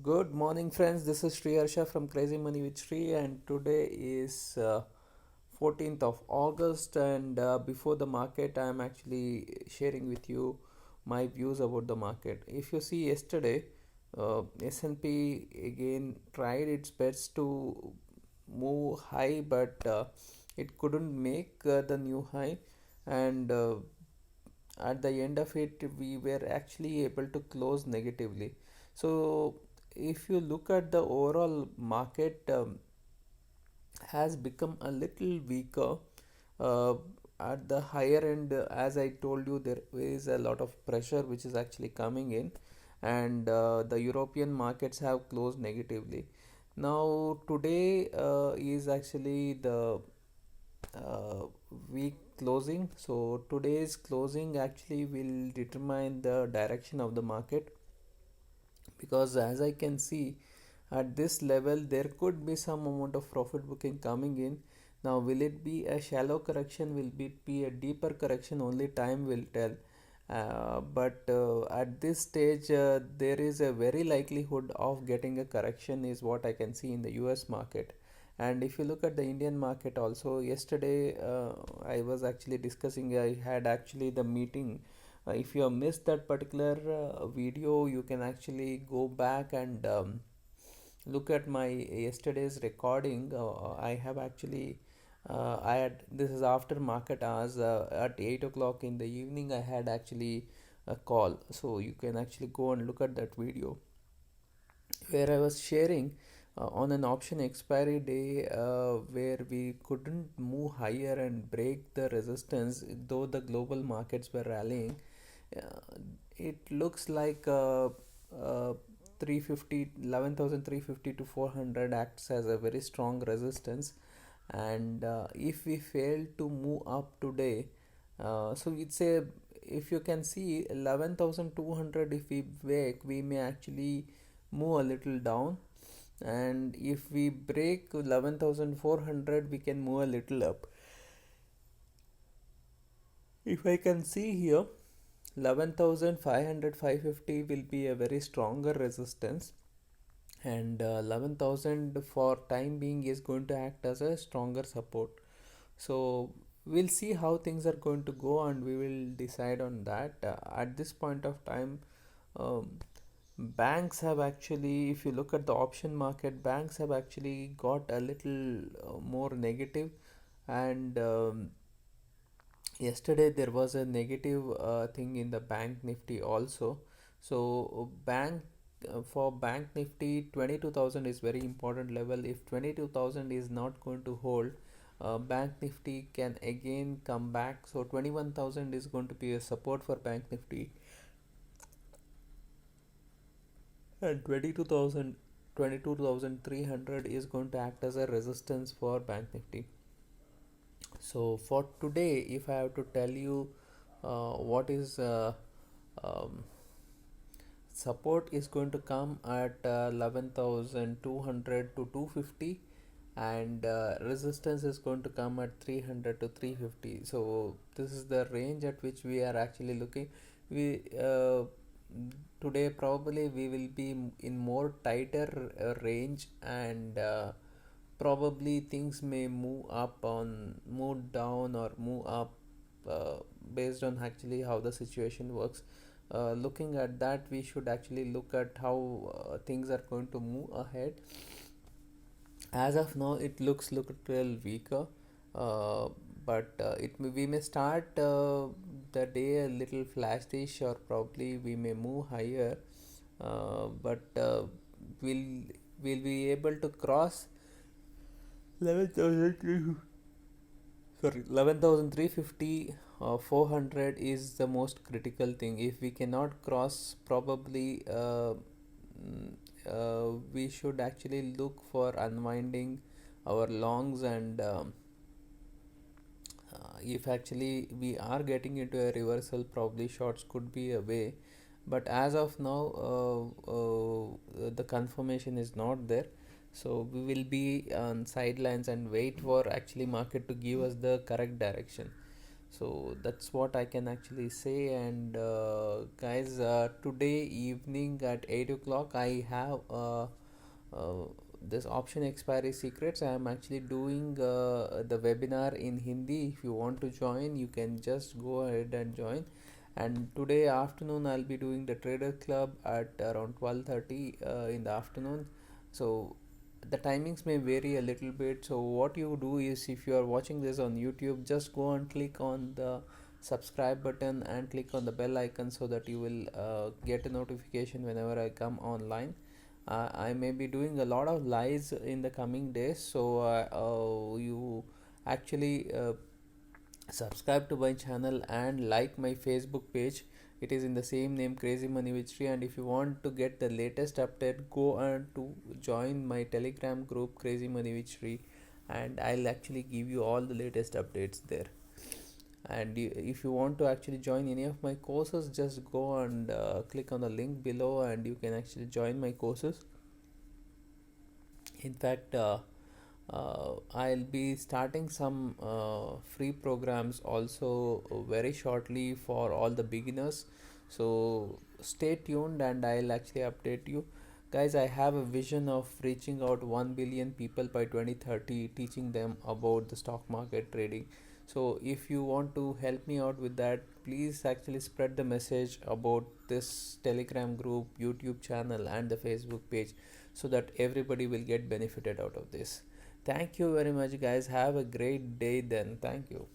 Good morning, friends. This is Sri Harsha from Crazy Money with Sri, and today is 14th of August. And before the market, I am actually sharing with you my views about the market. If you see yesterday, S&P again tried its best to move high, but it couldn't make the new high, and at the end of it we were actually able to close negatively. So if you look at the overall market, has become a little weaker uh, at the higher end. As I told you, there is a lot of pressure which is actually coming in, and the European markets have closed negatively. Now today is actually the uh, week closing. So today's closing actually will determine the direction of the market, because as I can see at this level there could be some amount of profit booking coming in. Now will it be a shallow correction, will it be a deeper correction, only time will tell. But at this stage there is a very likelihood of getting a correction is what I can see in the US market. And if you look at the Indian market also, yesterday I was actually discussing, I had actually the meeting. If you have missed that particular video, you can actually go back and look at my yesterday's recording. I have actually I had, this is after market hours, at 8 o'clock in the evening I had actually a call, so you can actually go and look at that video where I was sharing on an option expiry day, where we couldn't move higher and break the resistance, though the global markets were rallying. Uh, it looks like 350 to 400 acts as a very strong resistance. And if we fail to move up today, so it's a, if you can see 11,200, if we break we may actually move a little down, and if we break 11,400 we can move a little up. If I can see here, 11,500 550 will be a very stronger resistance, and 11,000 for time being is going to act as a stronger support. So we'll see how things are going to go, and we will decide on that. At this point of time, um, banks have actually, if you look at the option market, banks have actually got a little more negative. And yesterday there was a negative thing in the bank nifty also. So bank for bank nifty, 22,000 is very important level. If 22,000 is not going to hold, bank nifty can again come back. So 21,000 is going to be a support for bank nifty, and 22,300 is going to act as a resistance for bank nifty. So for today, if I have to tell you what is um, support, is going to come at 11,200 to 250, and resistance is going to come at 300 to 350. So this is the range at which we are actually looking. We today probably we will be in more tighter range, and probably things may move up on move down or move up, uh, based on actually how the situation works. Looking at that, we should actually look at how things are going to move ahead. As of now it looks little weaker, uh, but we may start the day a little flashish, or probably we may move higher, but will will be able to cross 11,000, sorry, 11,350. 400 is the most critical thing. If we cannot cross, probably we should actually look for unwinding our longs, and if actually we are getting into a reversal, probably shorts could be a way. But as of now, the confirmation is not there. So we will be on sidelines and wait for actually market to give us the correct direction. So that's what I can actually say. And guys, today evening at 8 o'clock I have uh, this option expiry secrets. I am actually doing the webinar in Hindi. If you want to join, you can just go ahead and join. And today afternoon I'll be doing the trader club at around 12:30 in the afternoon. So the timings may vary a little bit. So what you do is, if you are watching this on YouTube, just go and click on the subscribe button and click on the bell icon so that you will get a notification whenever I come online. I may be doing a lot of lives in the coming days, so you actually subscribe to my channel and like my Facebook page. It is in the same name, Crazy Money with Sri. And if you want to get the latest update, go and to join my Telegram group, Crazy Money with Sri, and I'll actually give you all the latest updates there. And if you want to actually join any of my courses, just go and click on the link below and you can actually join my courses. In fact, I'll be starting some free programs also very shortly for all the beginners. So stay tuned and I'll actually update you. Guys, I have a vision of reaching out 1 billion people by 2030, teaching them about the stock market trading. So if you want to help me out with that, please actually spread the message about this Telegram group, YouTube channel, and the Facebook page, so that everybody will get benefited out of this. Thank you very much, guys. Have a great day then. Thank you.